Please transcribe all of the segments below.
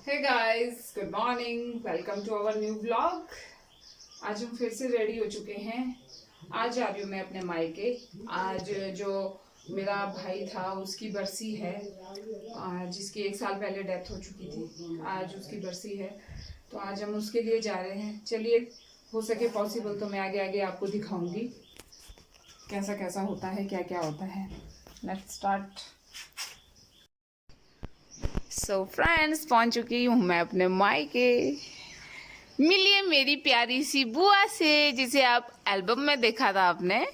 Hey guys, good morning, welcome to our new vlog. आज हम फिर से रेडी हो चुके हैं। आज जा रही हूँ मैं अपने मायके। आज जो मेरा भाई था उसकी बरसी है, जिसकी 1 साल पहले डेथ हो चुकी थी। आज उसकी बरसी है, तो आज हम उसके लिए जा रहे हैं। चलिए, हो सके पॉसिबल तो मैं आगे आगे आपको दिखाऊंगी कैसा कैसा होता है, क्या क्या होता है। Let's start. सो फ्रेंड्स, पहुंच चुकी हूँ मैं अपने मायके। मिलिए मेरी प्यारी सी बुआ से, जिसे आप एल्बम में देखा था आपने।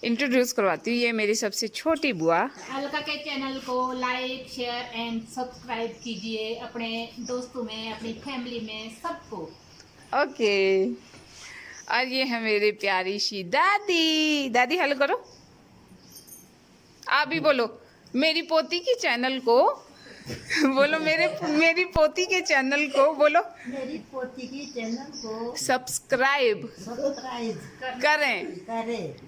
इंट्रोड्यूस करवाती हूँ, ये मेरी सबसे छोटी बुआ। अलका के चैनल को लाइक शेयर एंड सब्सक्राइब कीजिए, अपने दोस्तों में, अपनी फैमिली में, सबको। ओके। और ये है मेरी प्यारी सी दादी। दादी हेलो करो। आप भी बोलो मेरी पोती की चैनल को। बोलो मेरी पोती के चैनल को बोलो। मेरी पोती की चैनल को सब्सक्राइब करें,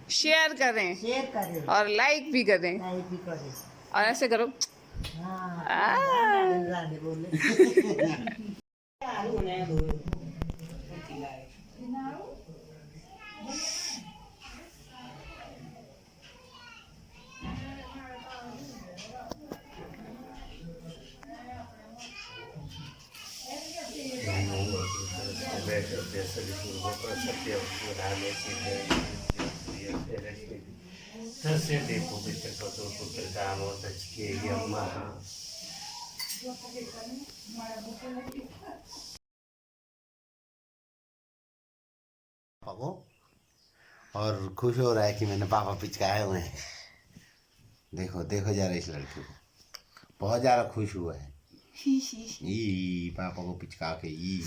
शेयर करें शेयर करें और लाइक भी करें। लाइक भी करें। और ऐसे करो। राधे बोले। पापा को और खुश हो रहा है कि मैंने पापा पिचकाए हुए हैं। देखो देखो जरा इस लड़के को, बहुत ज्यादा खुश हुआ है। ई पापा को पिचका के। ई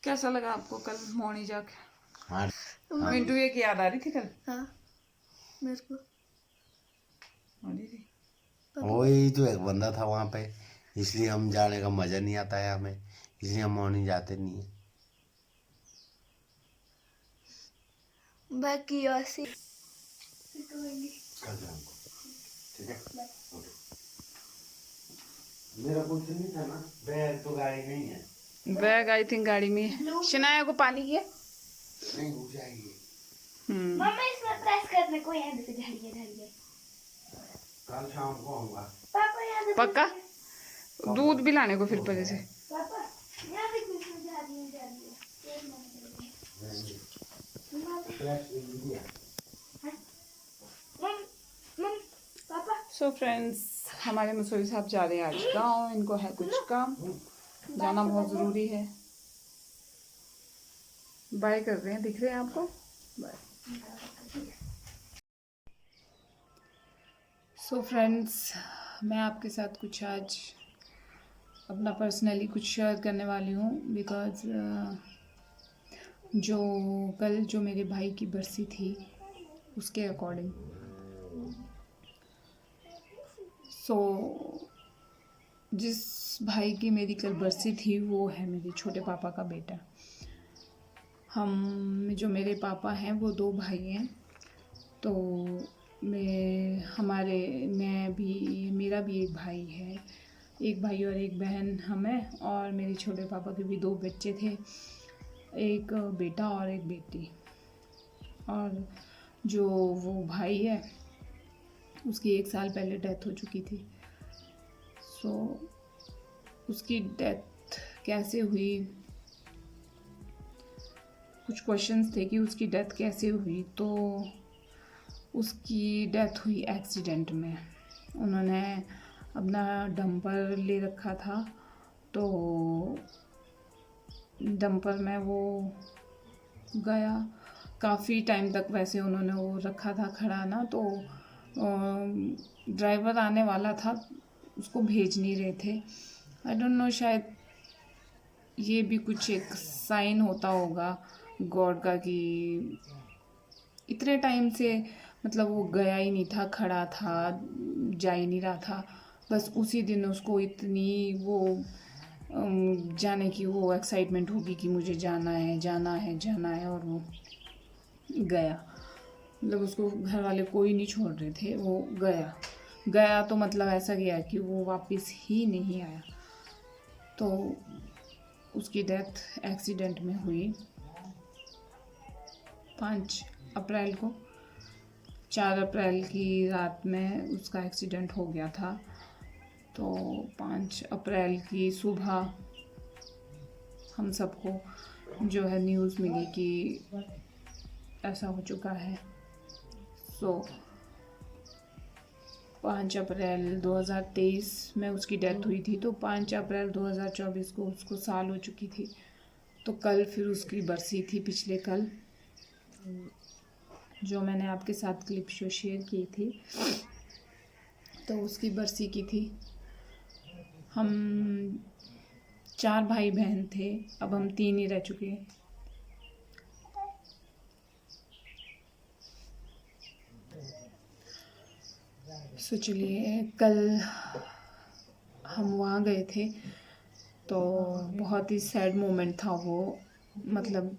कैसा लगा आपको कल मॉर्निंग जाके? हाँ मिंटू ये की याद आ रही थी कल? हाँ, मेरे को आ रही थी। वही तो एक बंदा था वहाँ पे, इसलिए हम जाने का मजा नहीं आता है हमें, इसलिए हम मॉर्निंग जाते नहीं है। बाकी ऐसे ठीक है, मेरा कुछ नहीं था ना, बैग तो गाड़ी नहीं है। बैग आई थिंक गाड़ी में है। शनाया को पानी किया नहीं हो जाएगी। मम्मा इसमें प्रेस करने को यहाँ देखो, झाड़िए झाड़िए। कल शाम को आऊंगा। पापा यहाँ देखो, पक्का दूध भी लाने को फिर पहले से। पापा यहाँ देखो, इसमें झाड़िए झाड़िए। पापा सो फ्रेंड्स, हमारे मसूरी साहब जा रहे हैं आज गाँव। इनको है कुछ काम, जाना बहुत ज़रूरी है। बाय कर रहे हैं, दिख रहे हैं आपको? बाय। सो फ्रेंड्स, मैं आपके साथ कुछ आज अपना पर्सनली कुछ शेयर करने वाली हूँ। बिकॉज़ जो कल जो मेरे भाई की बरसी थी उसके अकॉर्डिंग, सो जिस भाई की मेरी कल बरसी थी वो है मेरे छोटे पापा का बेटा। हम जो मेरे पापा हैं वो 2 भाई हैं, तो मेरा भी एक भाई है, एक भाई और एक बहन हम हैं। और मेरे छोटे पापा के भी 2 बच्चे थे, एक बेटा और एक बेटी। और जो वो भाई है उसकी 1 साल पहले डेथ हो चुकी थी। सो उसकी डेथ कैसे हुई, कुछ क्वेश्चंस थे कि उसकी डेथ कैसे हुई। तो उसकी डेथ हुई एक्सीडेंट में। उन्होंने अपना डंपर ले रखा था, तो डंपर में वो गया। काफ़ी टाइम तक वैसे उन्होंने वो रखा था खड़ा ना, तो ड्राइवर आने वाला था, उसको भेज नहीं रहे थे। आई डोंट नो, शायद ये भी कुछ एक साइन होता होगा गॉड का कि इतने टाइम से मतलब वो गया ही नहीं था, खड़ा था, जा ही नहीं रहा था। बस उसी दिन उसको इतनी वो जाने की वो एक्साइटमेंट होगी कि मुझे जाना है जाना है जाना है, और वो गया। मतलब उसको घर वाले कोई नहीं छोड़ रहे थे, वो गया। गया तो मतलब ऐसा गया कि वो वापस ही नहीं आया। तो उसकी डेथ एक्सीडेंट में हुई 5 अप्रैल को। 4 अप्रैल की रात में उसका एक्सीडेंट हो गया था। तो 5 अप्रैल की सुबह हम सबको जो है न्यूज़ मिली कि ऐसा हो चुका है। सो 5 अप्रैल 2023 में उसकी डेथ हुई थी। तो 5 अप्रैल 2024 को उसको साल हो चुकी थी। तो कल फिर उसकी बरसी थी, पिछले कल, जो मैंने आपके साथ क्लिप शो शेयर की थी। तो उसकी बरसी की थी। हम 4 भाई बहन थे, अब हम 3 ही रह चुके हैं। सो चलिए, कल हम वहाँ गए थे तो बहुत ही सैड मोमेंट था वो। मतलब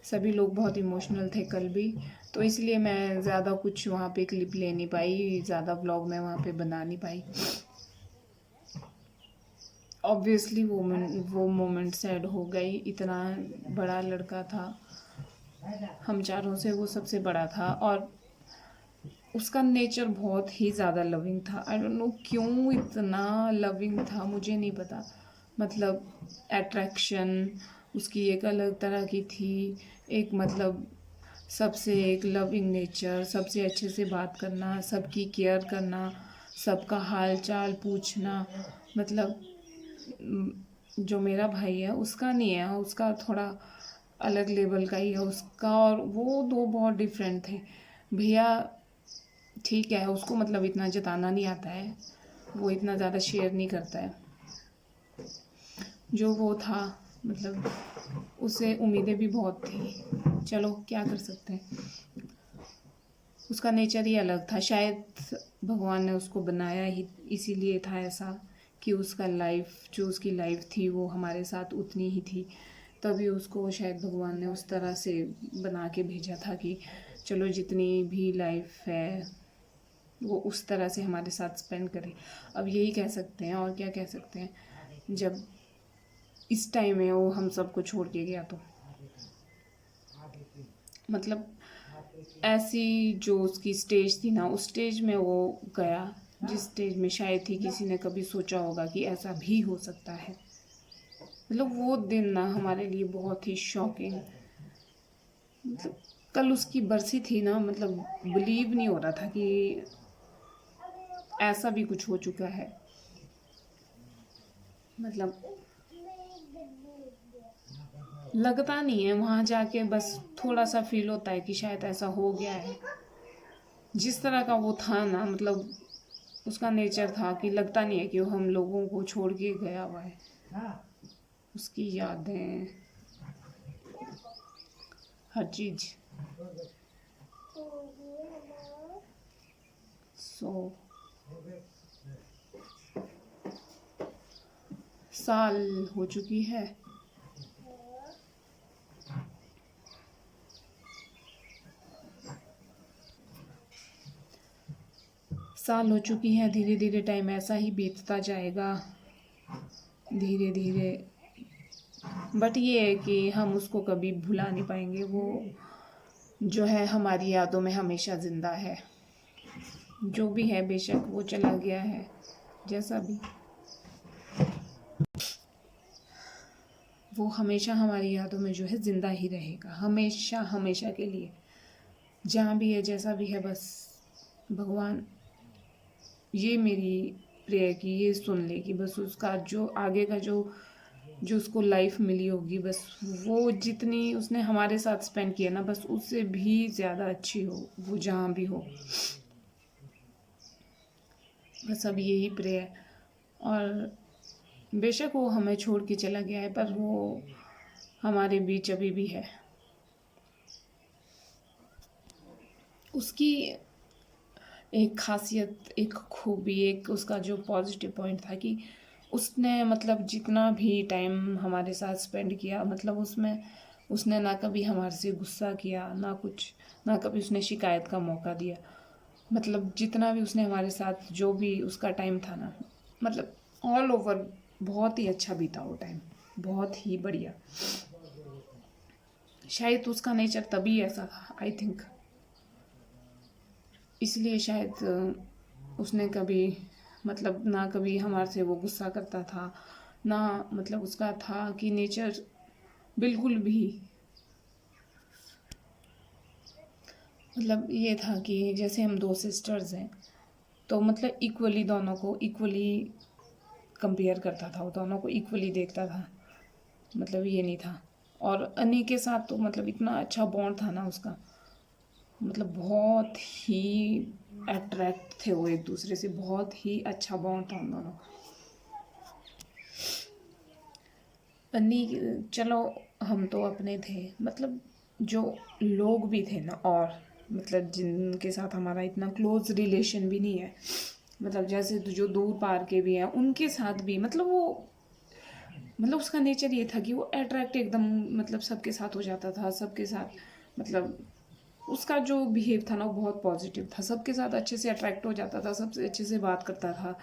सभी लोग बहुत इमोशनल थे कल भी। तो इसलिए मैं ज़्यादा कुछ वहाँ पे क्लिप ले नहीं पाई, ज़्यादा व्लॉग मैं वहाँ पे बना नहीं पाई। ऑब्वियसली वो मोमेंट सैड हो गई। इतना बड़ा लड़का था, हम चारों से वो सबसे बड़ा था, और उसका नेचर बहुत ही ज़्यादा लविंग था। आई डोंट नो क्यों इतना लविंग था, मुझे नहीं पता। मतलब अट्रैक्शन उसकी एक अलग तरह की थी। एक मतलब सबसे एक लविंग नेचर, सबसे अच्छे से बात करना, सबकी केयर करना, सबका हाल चाल पूछना। मतलब जो मेरा भाई है उसका नहीं है, उसका थोड़ा अलग लेवल का ही है उसका, और वो दो बहुत डिफरेंट थे। भैया ठीक है, उसको मतलब इतना जताना नहीं आता है, वो इतना ज़्यादा शेयर नहीं करता है। जो वो था मतलब उससे उम्मीदें भी बहुत थी, चलो क्या कर सकते हैं। उसका नेचर ही अलग था। शायद भगवान ने उसको बनाया ही इसीलिए था ऐसा, कि उसका लाइफ, जो उसकी लाइफ थी वो हमारे साथ उतनी ही थी। तभी उसको शायद भगवान ने उस तरह से बना के भेजा था कि चलो जितनी भी लाइफ है वो उस तरह से हमारे साथ स्पेंड करे। अब यही कह सकते हैं, और क्या कह सकते हैं। जब इस टाइम में वो हम सबको छोड़ के गया तो मतलब ऐसी जो उसकी स्टेज थी ना, उस स्टेज में वो गया जिस स्टेज में शायद ही किसी ने कभी सोचा होगा कि ऐसा भी हो सकता है। मतलब वो दिन ना हमारे लिए बहुत ही शॉकिंग। मतलब कल उसकी बरसी थी ना, मतलब बिलीव नहीं हो रहा था कि ऐसा भी कुछ हो चुका है। मतलब लगता नहीं है, वहाँ जाके बस थोड़ा सा फील होता है कि शायद ऐसा हो गया है। जिस तरह का वो था ना, मतलब उसका नेचर था कि लगता नहीं है कि वो हम लोगों को छोड़ के गया हुआ है। उसकी यादें, हर चीज। साल हो चुकी है। साल हो चुकी है। धीरे धीरे टाइम ऐसा ही बीतता जाएगा, धीरे धीरे। बट ये है कि हम उसको कभी भुला नहीं पाएंगे। वो जो है हमारी यादों में हमेशा ज़िंदा है। जो भी है, बेशक वो चला गया है, जैसा भी, वो हमेशा हमारी यादों में जो है ज़िंदा ही रहेगा, हमेशा हमेशा के लिए। जहाँ भी है, जैसा भी है, बस भगवान ये मेरी प्रेयर कि ये सुन ले कि बस उसका जो आगे का जो उसको लाइफ मिली होगी, बस वो जितनी उसने हमारे साथ स्पेंड किया ना, बस उससे भी ज़्यादा अच्छी हो वो जहाँ भी हो। बस अब यही प्रेयर। और बेशक वो हमें छोड़ के चला गया है, पर वो हमारे बीच अभी भी है। उसकी एक खासियत, एक खूबी, एक उसका जो पॉजिटिव पॉइंट था कि उसने मतलब जितना भी टाइम हमारे साथ स्पेंड किया, मतलब उसमें उसने ना कभी हमारे से गुस्सा किया, ना कुछ, ना कभी उसने शिकायत का मौका दिया। मतलब जितना भी उसने हमारे साथ जो भी उसका टाइम था ना, मतलब ऑल ओवर बहुत ही अच्छा बीता वो टाइम, बहुत ही बढ़िया। शायद उसका नेचर तभी ऐसा था, आई थिंक, इसलिए शायद उसने कभी मतलब ना कभी हमारे से वो गुस्सा करता था ना, मतलब उसका था कि नेचर बिल्कुल भी, मतलब ये था कि जैसे हम दो सिस्टर्स हैं तो मतलब इक्वली दोनों को इक्वली कंपेयर करता था, वो दोनों को इक्वली देखता था, मतलब ये नहीं था। और अनी के साथ तो मतलब इतना अच्छा बॉन्ड था ना उसका, मतलब बहुत ही अट्रैक्ट थे वो एक दूसरे से, बहुत ही अच्छा बॉन्ड था उन दोनों का। अन्नी चलो हम तो अपने थे, मतलब जो लोग भी थे ना, और मतलब जिनके साथ हमारा इतना क्लोज रिलेशन भी नहीं है, मतलब जैसे जो दूर पार के भी हैं उनके साथ भी, मतलब वो, मतलब उसका नेचर ये था कि वो अट्रैक्ट एकदम, मतलब सबके साथ हो जाता था, सबके साथ, मतलब उसका जो बिहेव था ना वो बहुत पॉजिटिव था, सबके साथ अच्छे से अट्रैक्ट हो जाता था, सबसे अच्छे से बात करता था,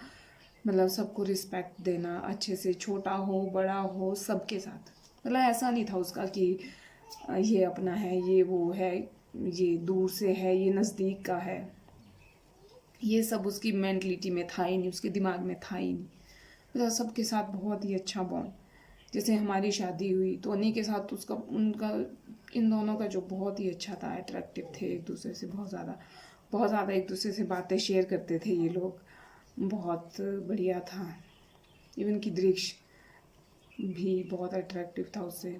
मतलब सबको रिस्पेक्ट देना अच्छे से, छोटा हो बड़ा हो सबके साथ, मतलब ऐसा नहीं था उसका कि ये अपना है, ये वो है, ये दूर से है, ये नज़दीक का है, ये सब उसकी मेंटलिटी में था ही नहीं, उसके दिमाग में था ही नहीं, मतलब सबके साथ बहुत ही अच्छा बॉन्ड। जैसे हमारी शादी हुई तो उन्हीं के साथ उसका उनका इन दोनों का जो बहुत ही अच्छा था, अट्रैक्टिव थे एक दूसरे से, बहुत ज़्यादा एक दूसरे से बातें शेयर करते थे ये लोग, बहुत बढ़िया था। इवन की दृश्य भी बहुत अट्रैक्टिव था उससे,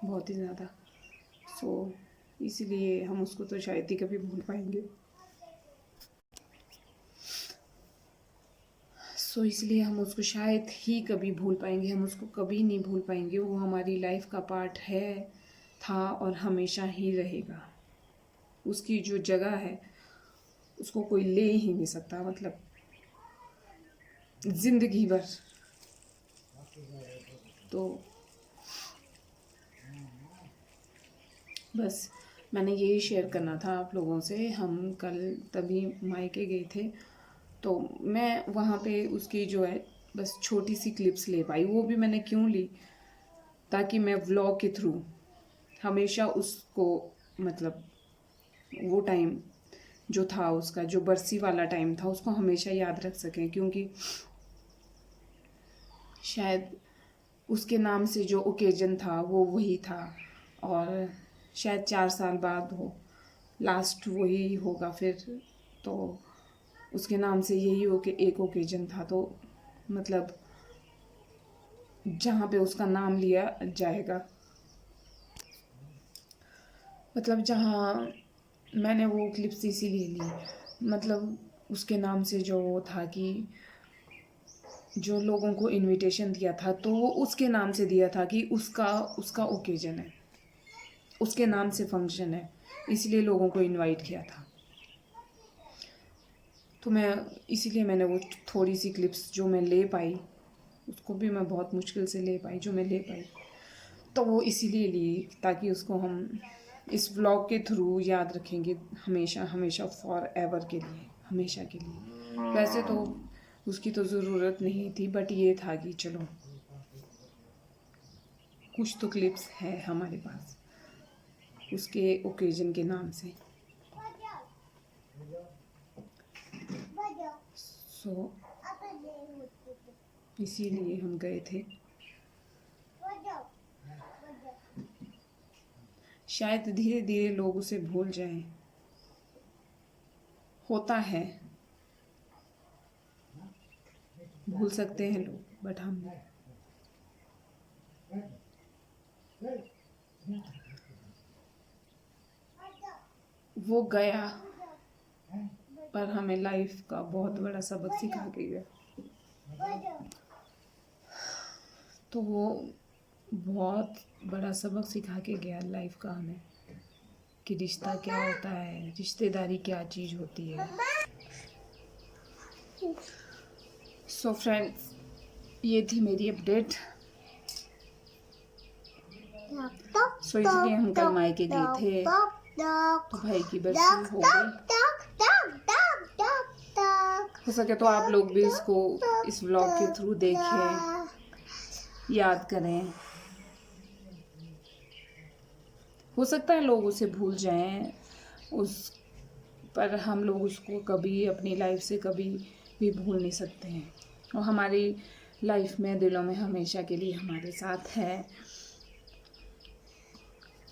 बहुत ही ज़्यादा। सो इसलिए हम उसको तो शायद ही कभी भूल पाएंगे। सो इसलिए हम उसको शायद ही कभी भूल पाएंगे, हम उसको कभी नहीं भूल पाएंगे। वो हमारी लाइफ का पार्ट है, था और हमेशा ही रहेगा। उसकी जो जगह है उसको कोई ले ही नहीं सकता, मतलब जिंदगी भर। तो बस मैंने यही शेयर करना था आप लोगों से। हम कल तभी मायके गए थे तो मैं वहाँ पे उसकी जो है बस छोटी सी क्लिप्स ले पाई। वो भी मैंने क्यों ली, ताकि मैं व्लॉग के थ्रू हमेशा उसको, मतलब वो टाइम जो था उसका, जो बरसी वाला टाइम था, उसको हमेशा याद रख सकें। क्योंकि शायद उसके नाम से जो ओकेजन था वो वही था, और शायद 4 साल बाद हो, लास्ट वही होगा फिर। तो उसके नाम से यही एक ओकेजन था, तो मतलब जहाँ पे उसका नाम लिया जाएगा, मतलब जहाँ मैंने वो क्लिप्स इसीलिए ली, मतलब उसके नाम से जो वो था कि जो लोगों को इनविटेशन दिया था तो वो उसके नाम से दिया था कि उसका ओकेजन है, उसके नाम से फंक्शन है, इसलिए लोगों को इनवाइट किया था। तो मैं इसीलिए मैंने वो थोड़ी सी क्लिप्स जो मैं ले पाई, उसको भी मैं बहुत मुश्किल से ले पाई, जो मैं ले पाई, तो वो इसीलिए ली ताकि उसको हम इस व्लॉग के थ्रू याद रखेंगे हमेशा, हमेशा फॉर एवर के लिए, हमेशा के लिए। वैसे तो उसकी तो ज़रूरत नहीं थी, बट ये था कि चलो कुछ तो क्लिप्स है हमारे पास उसके ओकेजन के नाम से। सो इसीलिए हम गए थे। शायद धीरे धीरे लोग उसे भूल जाएं, होता है, भूल सकते हैं लोग, बट हम नहीं। वो गया पर हमें लाइफ का बहुत बड़ा सबक सिखा के गया। तो वो बहुत बड़ा सबक सिखा के गया लाइफ का हमें, कि रिश्ता क्या होता है, रिश्तेदारी क्या चीज़ होती है। सो फ्रेंड्स, ये थी मेरी अपडेट। सो इसलिए हम कल मायके गए थे तो भाई की बरसी हो गई। हो सके तो आप लोग भी इसको इस व्लॉग के थ्रू देखें, याद करें। हो सकता है लोग उसे भूल जाएं, पर हम लोग उसको कभी अपनी लाइफ से कभी भी भूल नहीं सकते हैं। और हमारी लाइफ में, दिलों में हमेशा के लिए हमारे साथ है।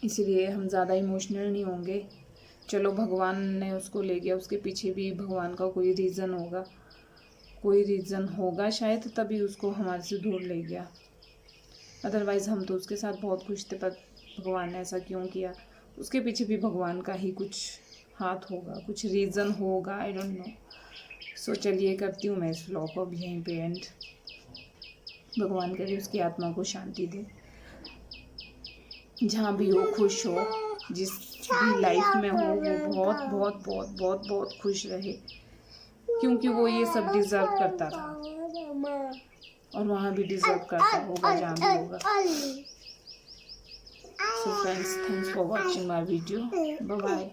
इसलिए हम ज़्यादा इमोशनल नहीं होंगे। चलो, भगवान ने उसको ले गया, उसके पीछे भी भगवान का कोई रीज़न होगा शायद, तभी उसको हमारे से दूर ले गया। अदरवाइज़ हम तो उसके साथ बहुत खुश थे, पर भगवान ने ऐसा क्यों किया, उसके पीछे भी भगवान का ही कुछ हाथ होगा, कुछ रीज़न होगा, आई डोंट नो। सो चलिए, करती हूँ मैं इस व्लॉग को अब यहीं पे एंड। भगवान करे उसकी आत्मा को शांति दे, जहाँ भी हो खुश हो, जिस भी लाइफ में हो वो बहुत बहुत बहुत बहुत बहुत खुश रहे, क्योंकि वो ये सब डिज़र्व करता था और वहाँ भी डिज़र्व करता होगा जहाँ भी होगा। So friends, thanks for watching my video. Bye bye.